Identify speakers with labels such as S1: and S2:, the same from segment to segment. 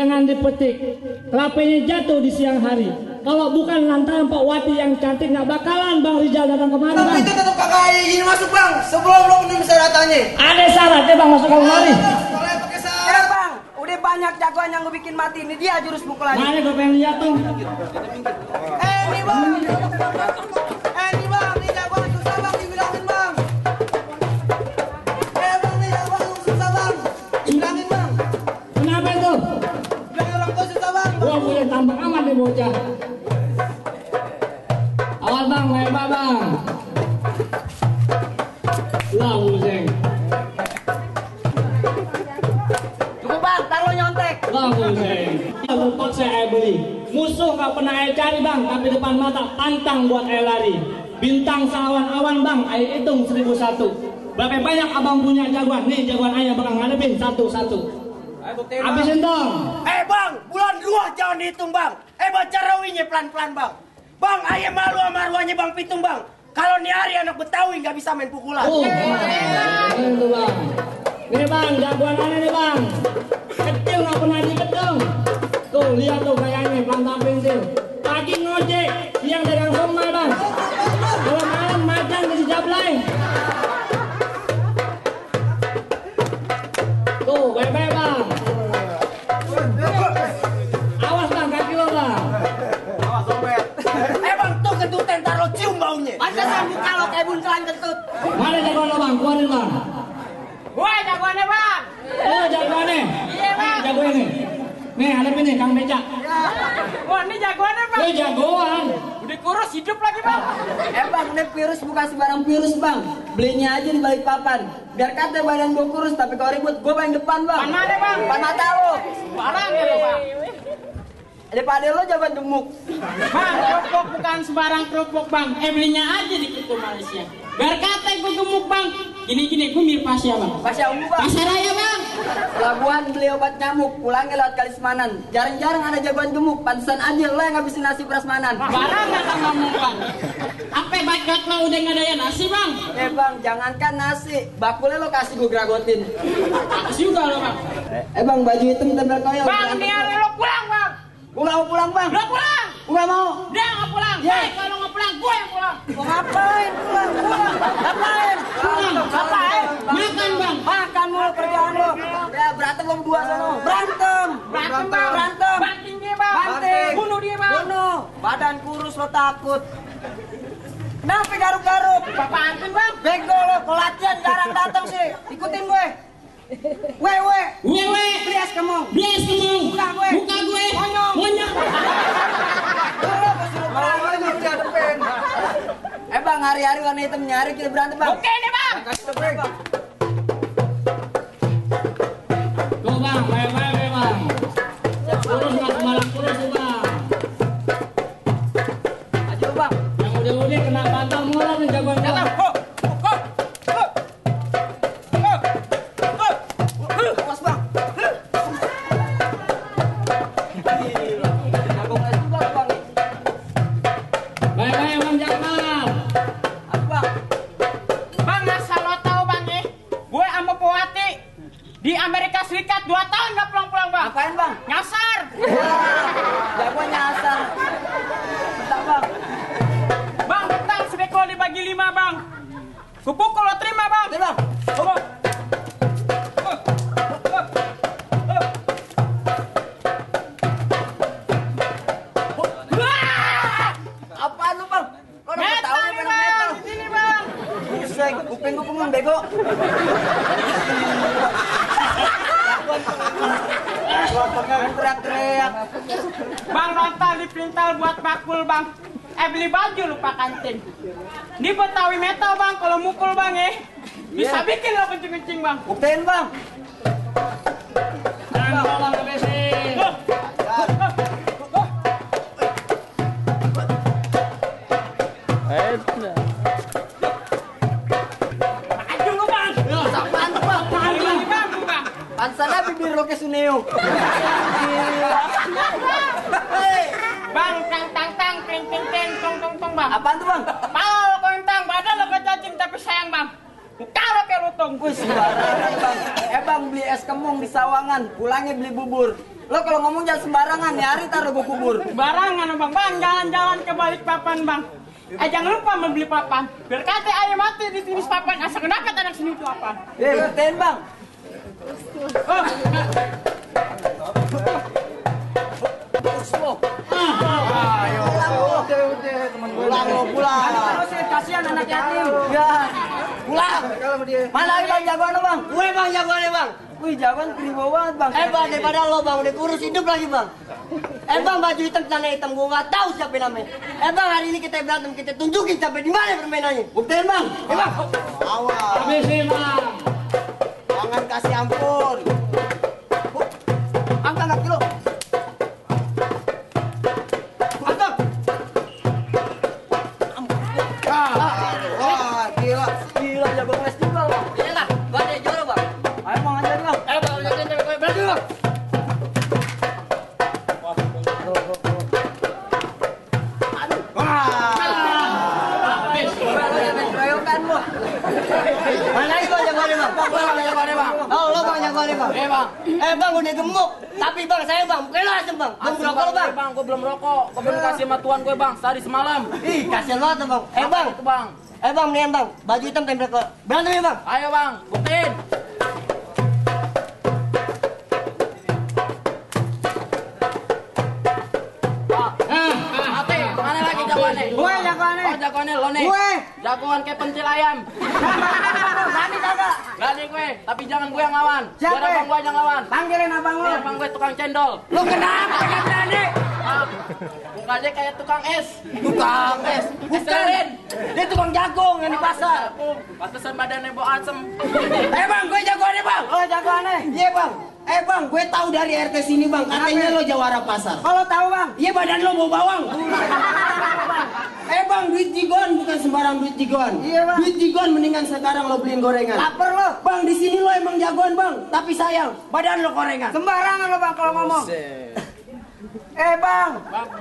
S1: jangan dipetik. Kelapanya jatuh di siang hari. Kalau bukan lantaran Pak Wati yang cantik, nggak bakalan Bang Rizal datang kemari.
S2: Tapi itu tetap kakak izin masuk Bang, sebelum lo minum syaratnya.
S1: Ada syaratnya Bang masuk kemari.
S2: Pakai syarat.
S3: Bang, udah banyak jagoan yang gue bikin mati. Ini dia jurus pukulannya.
S1: Mana gue pengen lihat tuh.
S3: Ini Bang. Ini Bang, ini jagoan susah Bang dibilangin Bang.
S2: Bang, ini jagoan susah Bang. Bilangin Bang.
S1: Kenapa itu?
S2: Bilangin orang tua susah Bang.
S1: Gua punya tambang amat nih bocah. Awas Bang, lebar Bang. Lah pusing.
S3: Cukup Bang, taruh nyontek.
S1: Lah pusing. Lupa saya beli. Musuh nggak pernah saya cari Bang, tapi depan mata pantang buat saya lari. Bintang sawan-awan Bang, saya hitung 1001. Berapa banyak abang punya jagoan? Nih jagoan ayah bakal ngadepin satu-satu. Habisin dong.
S3: Bang, bulan 2 jangan dihitung Bang. Baca rawinya pelan-pelan Bang. Bang, ayah malu sama arwahnya Bang Pitung Bang. Kalau nih hari anak Betawi nggak bisa main pukulan.
S1: Itu Bang. Nih Bang, jagoan aneh nih Bang. Kecil nggak pernah diketung. Tuh lihat tuh kayaknya pantang pensil. Pagi ngojek, siang dagang somai Bang. Kalau malam macan ke si Jablay. Tuh, baik-baik Bang. Awas Bang, kaki lo Bang.
S3: Bang, tuh kedutan taruh cium baunya. Pantesan buka lo kayak buntelan kentut.
S1: Mana jagoan lo Bang? Keluarin Bang.
S3: Woi, jagoannya Bang.
S1: Oh, jagoannya.
S3: Iya Bang.
S1: Jagoan nih. Nih, hadapin nih, Kang Beca.
S3: Wah, ini jagoannya Bang.
S1: Ini jagoan.
S3: Udah kurus hidup lagi Bang. Bang, ini virus bukan sembarang virus Bang. Belinya aja di balik papan. Biar kata badan gue kurus, tapi kalau ribut gue paling depan Bang. Pan mana Bang? Pan mata lo. Barang ya lo Bang. Daripada lo jagoan gemuk.
S4: Bang, kerupuk bukan sembarang kerupuk Bang. Belinya aja di Kutu Malaysia. Biar kata gue gemuk Bang. Gini-gini, gue mirip Pasya Bang.
S3: Pasya ungu Bang.
S4: Pasar Raya Bang.
S3: Pelabuhan beli obat nyamuk, pulangnya lewat Kalismanan. Jarang-jarang ada jagoan gemuk, pantesan aja lo yang ngabisin nasi prasmanan.
S4: Barang gak kan ngomong Bang. Apa bakat lo udah nggak daya nasi Bang?
S3: Bang, jangankan nasi, bakulnya lo kasih gue gragotin.
S4: Bagus juga lo Bang.
S3: Bang, baju hitam tempel koyo.
S4: Bang, ini hari lo pulang Bang.
S3: Gue gak mau pulang Bang.
S4: Lo pulang.
S3: Gue gak mau.
S4: Dia nggak pulang.
S3: Ya.
S4: Kalau nggak pulang, gue yang pulang.
S3: Mau ngapain? Pulang. Ngapain?
S4: Pulang.
S3: Ngapain?
S4: Makan Bang.
S3: Makan mulu kerjaan lo. Ya berantem lo berdua sana. Berantem.
S4: Berantem Bang.
S3: Berantem.
S4: Banting dia Bang.
S3: Banting.
S4: Bunuh dia Bang.
S3: Bunuh. Badan kurus lo takut. Kenapa garuk-garuk?
S4: Apaan Bang?
S3: Bego lo, kalau latihan jarang datang sih. Ikutin gue. Wewe.
S4: Wewe.
S3: Beli es kemong.
S4: Beli es kemong.
S3: Buka gue.
S4: Buka gue.
S3: Monyong.
S4: Monyong.
S3: Bang, hari-hari warna hitam nyari kita berantem Bang.
S4: Oke nih Bang.
S1: Tuh Bang, baik-baik Bang. Kurus nggak sembarang kurus tuh Bang.
S3: Maju Bang.
S1: Yang udah-udah kena bantal mulu nih jagoan Bang.
S3: Awas Bang. Jago es juga lo, Bang.
S1: Baik-baik Bang Jakmal.
S3: Apa Bang?
S4: Bang, asal lo tahu Bang ya, gue sama Powati di Amerika Serikat 2 tahun gak pulang-pulang Bang.
S3: Apain Bang?
S4: Nyasar.
S3: Jago nyasar. Bentar Bang.
S4: Bang, tentang sebeko dibagi 5 Bang. Kupukul lo terima Bang.
S3: Oke Bang. Apaan lu Bang? Lo udah
S4: Metal
S3: ketahuan
S4: nih
S3: main
S4: Bang,
S3: metal.
S4: di sini Bang.
S3: Buset, kuping gue pengong bego. Main teriak-teriak.
S4: Bang, rontal dipintal buat bakul Bang. Beli baju lupa kanting. Ini Betawi metal Bang, kalau mukul Bang ya, bisa bikin lo kencing-kencing Bang.
S3: Buktiin Bang.
S1: Jangan Bang kebesin.
S4: Maju lu Bang.
S3: Apaan tuh Bang? Pansannya bibir lo ke Suneo.
S4: Bang, tang tang tang, ting ting ting, tong tong tong Bang.
S3: Apaan tuh Bang?
S4: Pala lo kontang, badan lo kecacing tapi sayang Bang. Muka lo kayak lutung.
S3: Gue sembarangan Bang. Bang beli es kemong di Sawangan, pulangnya beli bubur. Lo kalau ngomong jangan sembarangan, nih hari taruh gue kubur.
S4: Barangan bang, bang jalan-jalan ke Balikpapan bang. Jangan lupa membeli papan. Biar kata ayam mati di sini papan. Asal kenapa anak sini itu apa?
S3: Ngertiin bang.
S4: Oh.
S3: Pulang. Kasihan anak yatim. Ya. Pulang. Mana lagi bang jagoan lo bang?
S2: Gue bang jagoannya bang.
S3: Wih jagoan keribu banget bang.
S2: Bang daripada lo bang udah kurus hidup lagi bang. Bang baju hitam celana hitam gue nggak tahu siapa namanya. Bang hari ini kita berantem kita tunjukin sampai di mana permainannya. Buktiin bang. Bang.
S5: Awas,
S1: Habisin bang.
S5: jangan kasih ampun.
S3: Angkat kilo. Angkat.
S5: Wah, gila.
S3: Gila jago ngeles juga lo.
S2: Iya lah. Gue ada juara bang.
S3: Ayo mau ngajarin bang.
S2: Bang jadi cewek berarti bang.
S3: Keroyokan lo.
S2: Mana lagi bang jagoannya bang? Oh lo bang jagoannya bang.
S5: Bang.
S2: Bang udah gemuk. Tapi bang saya bang bukan lo asem bang. Belum rokok lo bang.
S6: Bang, gue belum rokok. Gue belum kasih sama tuan gue bang, tadi semalam.
S2: Ih kasihan banget tuh bang. Bang.
S6: Itu bang.
S2: Bang mendingan bang. Baju hitam tempel ke berantem ya bang.
S6: Ayo bang, buktiin. Mati, mana lagi jagoannya?
S3: Gue jagoannya.
S6: Oh jagoannya lo nih.
S3: Gue.
S6: Jagoan kayak pentil ayam.
S3: Berani kagak?
S6: Berani gue, tapi jangan gue yang lawan.
S3: Siapa?
S6: Biar abang gue aja yang lawan.
S3: Panggilin abang lo.
S6: Biar abang gue tukang cendol.
S2: Lo kenapa gak berani?
S6: Mukanya kayak tukang es.
S2: Tukang es. Bukan. Dia tukang jagung yang di pasar.
S6: Pantesan badannya bau asem.
S2: Bang gue jagoannya bang.
S3: Lo jagoannya.
S2: Iya bang. Bang gue tahu dari RT sini bang. Katanya lo jawara pasar.
S3: Kalau tahu bang.
S2: Iya badan lo bau bawang. Bang duit jigon bukan sembarang duit jigon.
S3: Iya, Bang.
S2: Duit jigon mendingan sekarang lo beliin gorengan.
S3: Laper lo.
S2: Bang di sini lo emang jagoan bang. Tapi sayang badan lo gorengan.
S3: Sembarangan lo bang kalau ngomong. Bang,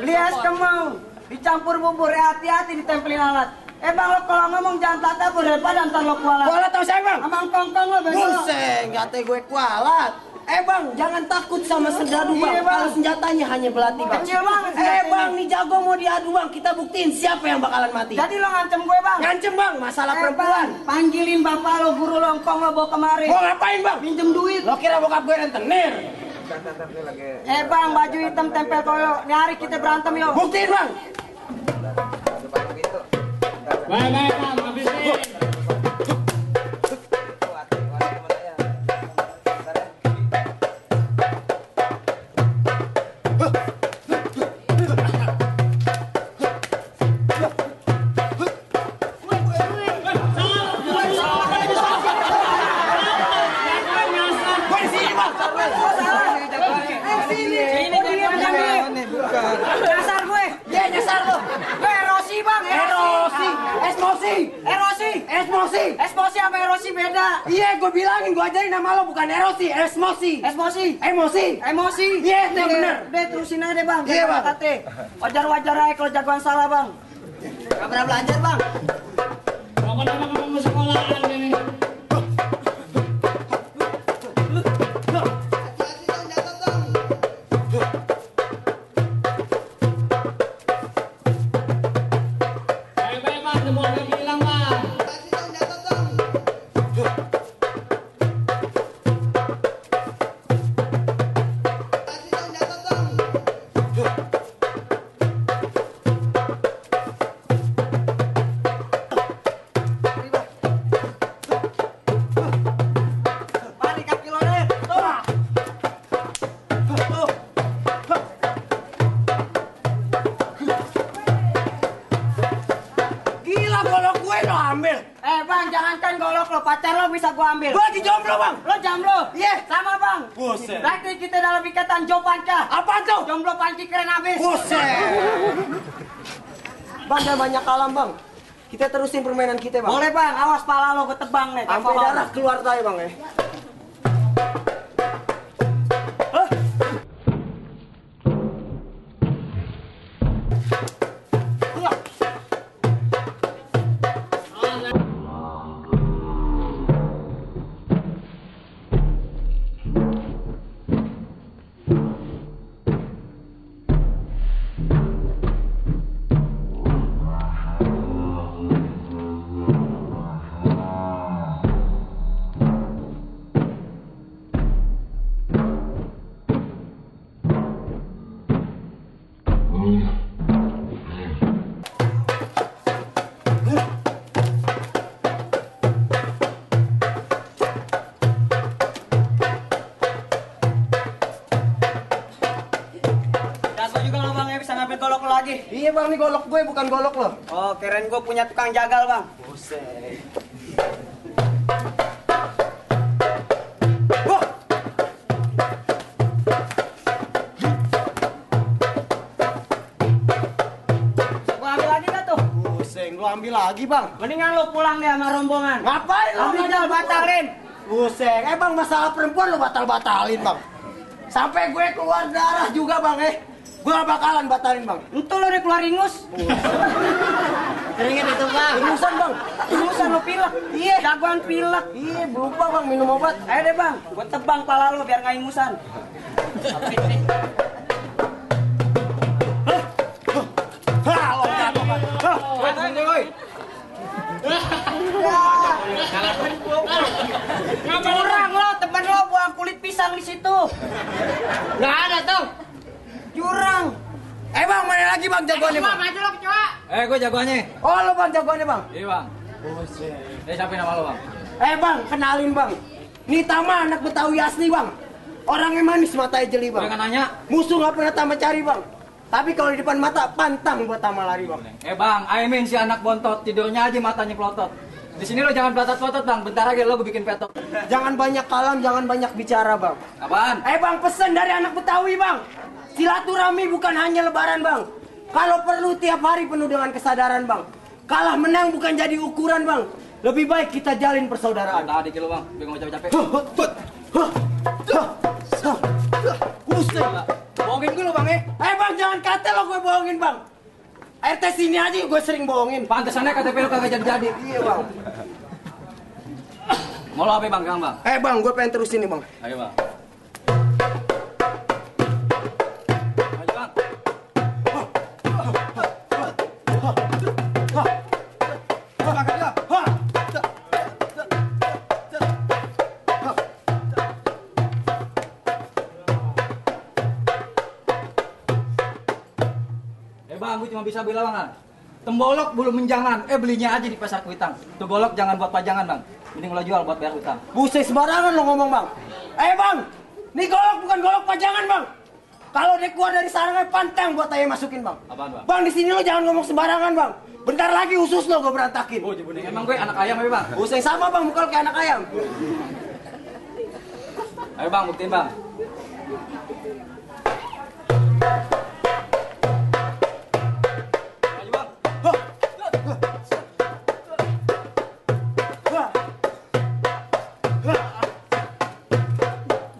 S3: lias kemau dicampur bubur, hati-hati ditempelin alat. Bang lo kalau ngomong jangan tatabur daripada ntar lo kualat.
S2: Kualat tau saya bang.
S3: Amang kongkong lo besok.
S2: Buset, kata gue kualat. Bang, jangan takut sama serdadu bang.
S3: Iya, Bang.
S2: Kalau senjatanya hanya belati bang.
S3: Kecil banget senjatanya.
S2: Bang, nih jago mau diadu bang. Kita buktiin siapa yang bakalan mati.
S3: Jadi lo ngancem gue bang.
S2: Ngancem bang, masalah
S3: Bang,
S2: perempuan.
S3: panggilin bapak lo, guru lo, engkong lo bawa kemari.
S2: Mau ngapain bang?
S3: Minjem duit.
S2: Lo kira bokap gue rentenir?
S3: Bang, baju hitam tempel koyo. Nih hari kita berantem yuk.
S2: Buktiin bang.
S1: Baik bang, habisin.
S3: Nyasar gue.
S2: Dia nyasar lo.
S3: Erosi bang.
S2: Erosi. Esmosi.
S3: Erosi.
S2: Esmosi.
S3: Esmosi sama erosi beda.
S2: Iya, gue bilangin, gue ajarin nama lo bukan erosi, esmosi.
S3: Esmosi.
S2: Emosi.
S3: Emosi.
S2: Iya, itu yang bener.
S3: Udah terusin aja deh bang.
S2: Iya, Bang.
S3: Wajar-wajar aja kalau jagoan salah bang.
S2: Gak pernah belajar bang.
S1: Mau kenapa kamu sekolahan ini? Baik-baik bang, semuanya bilang bang.
S3: Mari kaki lo deh.
S2: Gila, golok gue lo ambil.
S3: Bang, jangankan golok lo, pacar lo bisa gua ambil.
S2: Gue lagi jomblo bang.
S3: Lo jomblo?
S2: Iya.
S3: Sama bang.
S2: Buset.
S3: Berarti kita dalam ikatan Jopanca.
S2: Apa tuh?
S3: Jomblo panci keren abis.
S2: Buset. Bang, jangan banyak kalam bang. Kita terusin permainan kita bang.
S3: Boleh bang, awas pala lo gue tebang nih.
S2: Sampai darah keluar tadi bang ya.
S5: Iya bang, ini golok gue bukan golok lo.
S3: Oh, keren gue punya tukang jagal bang. Buset.
S5: Wah,
S3: Gua ambil lagi gak tuh?
S5: pusing, lu ambil lagi bang.
S3: Mendingan lu pulang deh sama rombongan.
S5: Ngapain lo?
S3: Ambil jual batalin.
S5: Pusing, bang masalah perempuan lo batal-batalin bang. Sampai gue keluar darah juga bang gue gak bakalan batalin bang.
S3: Itu lo udah keluar ingus.
S2: Keringet itu bang.
S5: Ingusan bang.
S3: Ingusan lo pilek. Iya. Jagoan pilek.
S5: Iya, lupa bang minum obat.
S3: Ayo deh bang, gue tebang pala lo biar gak ingusan. Curang lo, temen lo buang kulit pisang di situ.
S2: Nggak ada tuh.
S3: Curang.
S5: Bang, mana lagi bang jagoannya bang?
S4: Maju lo kecoa.
S6: Gue jagoannya.
S5: Oh lo bang jagoannya bang?
S6: Iya bang. Siapa nama lo bang?
S5: Bang, kenalin bang. Ini Tama anak Betawi asli bang. Orangnya manis, matanya jeli bang.
S6: Jangan nanya.
S5: Musuh nggak pernah Tama cari bang. Tapi kalau di depan mata pantang buat Tama lari bang.
S6: Bang, Aimin si anak bontot tidurnya aja matanya pelotot. Di sini lo jangan pelotot-pelotot bang. Bentar lagi lo gue bikin petot.
S5: Jangan banyak kalam, jangan banyak bicara bang.
S6: Apaan?
S5: Bang, pesan dari anak Betawi bang. Silaturahmi bukan hanya lebaran bang. Kalau perlu tiap hari penuh dengan kesadaran bang. Kalah menang bukan jadi ukuran bang. Lebih baik kita jalin persaudaraan.
S6: Tadi kilo bang, biar gak capek-capek.
S5: Pusing.
S6: Bohongin gue lo bang
S5: Bang, jangan kata lo gue bohongin bang. RT sini aja gue sering bohongin.
S6: Pantesannya KTP lo kagak jadi-jadi.
S5: Iya bang.
S6: Mau lo apa bang, Kang bang?
S5: Bang, gue pengen terusin nih bang.
S6: Ayo bang. Ayo bang. Bang, gue cuma bisa bilang bang, tembolok bulu menjangan, belinya aja di pasar Kuitang. Tuh golok jangan buat pajangan bang, mending lo jual buat bayar utang.
S5: Buset sembarangan lo ngomong bang. Bang, nih golok bukan golok pajangan bang. Kalau dia keluar dari sarangnya pantang buat saya masukin bang.
S6: Apaan bang?
S5: Bang, di sini lo jangan ngomong sembarangan bang. Bentar lagi usus lo gue berantakin.
S6: Oh, emang gue anak ayam apa bang?
S5: Buset sama bang, bukan kayak anak ayam.
S6: Ayo bang, buktiin bang. Ayo bang.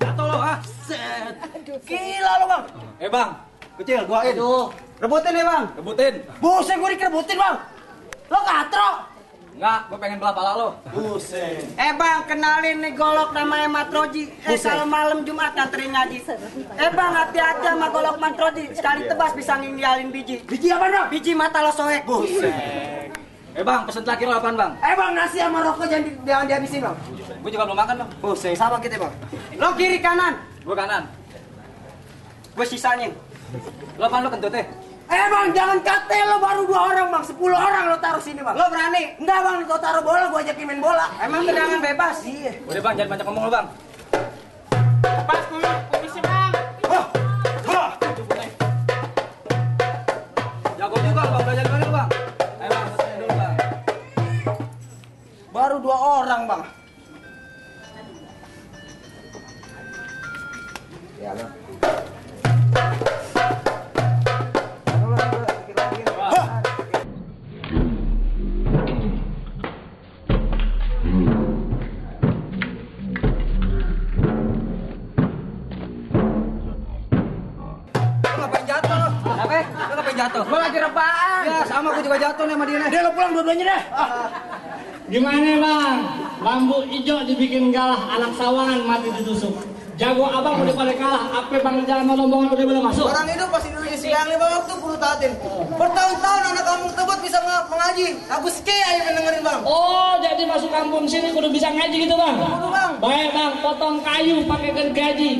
S6: Jatuh lo, ah.
S5: Gila lo bang.
S6: Bang, kecil, buain.
S2: Aduh.
S3: Rebutin nih bang.
S6: Rebutin.
S5: Buset gue dikerebutin bang. Lo katro.
S6: Enggak, gue pengen belah pala lo.
S5: Buset.
S3: Bang, kenalin nih golok namanya Matroji. Kalau malam Jumat nganterin ngaji. Bang, hati-hati sama golok Matroji. Sekali tebas bisa ninggalin biji.
S5: Biji apa bang?
S3: Biji mata lo soek.
S5: Buset.
S6: Bang, pesen terakhir lo apaan bang?
S5: Bang, nasi sama rokok jangan dihabisin bang.
S6: Gue juga belum makan bang.
S5: Buset, sama kita bang.
S3: Lo kiri kanan.
S6: Gue kanan.
S3: Gue sisanin.
S6: Lo apaan lo kentut
S5: Bang, jangan kate lo baru 2 orang bang, 10 orang lo taruh sini bang.
S3: Lo berani?
S5: Enggak bang, lo taruh bola, gue ajakin main bola.
S3: Emang tendangan bebas?
S5: Iya.
S6: Udah bang, jangan banyak ngomong lo bang.
S4: Pas komisi bang.
S6: Jago juga lo bang, belajar gimana lo bang? Ayo bang, pesenin dulu bang.
S5: Baru 2 orang bang. Ya lo.
S6: Jatuh.
S3: Gue lagi rebahan.
S6: Ya sama gue juga jatuh nih sama dia nih.
S5: Dia lo pulang dua-duanya deh.
S1: Gimana bang? Lampu hijau dibikin galah, anak sawangan mati ditusuk. Jago abang udah pada kalah, apa bang jalan rombongan udah pada masuk.
S5: Orang hidup pasti dulu siang 5 waktu kudu taatin. Bertahun-tahun anak kamu tersebut bisa mengaji. Aku ski aja mendengarin bang.
S1: Oh, jadi masuk kampung sini kudu bisa ngaji gitu bang?
S5: Kudu bang.
S1: Baik bang, potong kayu pakai gergaji.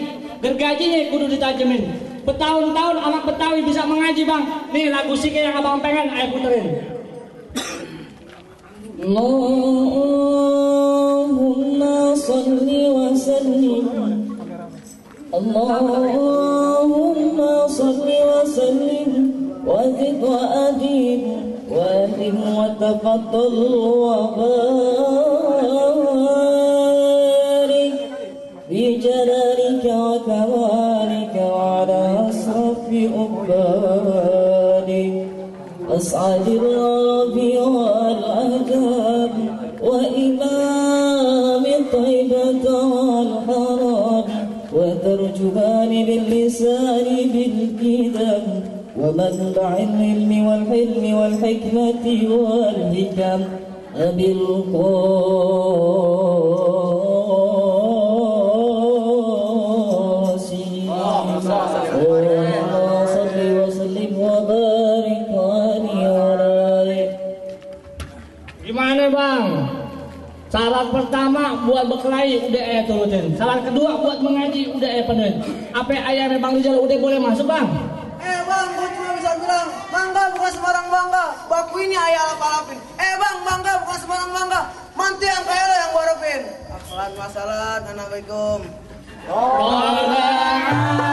S1: Gergajinya kudu ditajemin. Bertahun-tahun anak Betawi bisa mengaji bang. Nih lagu sike yang abang pengen, ayo puterin. Allahumma salli wa sallim. Allahumma salli wa sallim
S7: وزد وأجب وأتم وتفضل وبارك بجلالك وكمالك وعلى أشرف أبادك أسعد الرب والأهجاب وإمام الطيبة والحرام وترجمان باللسان بالكتاب ومنبع العلم والحلم والحكمة والحكم أبي القاسم اللهم صل وسلم وبارك عليه.
S1: Gimana bang? Syarat pertama buat berkelahi udah turutin. Syarat kedua buat mengaji udah penuhin. Apa ayamnya Bang Rizal udah boleh masuk bang?
S5: Bang, gue cuma bisa bilang, bangga bukan sembarang bangga. Baku ini ayah alap-alapin. Bang, bangga bukan sembarang bangga. Mantu yang kaya lo yang gue harapin. Assalamualaikum.
S1: Waalaikumsalam.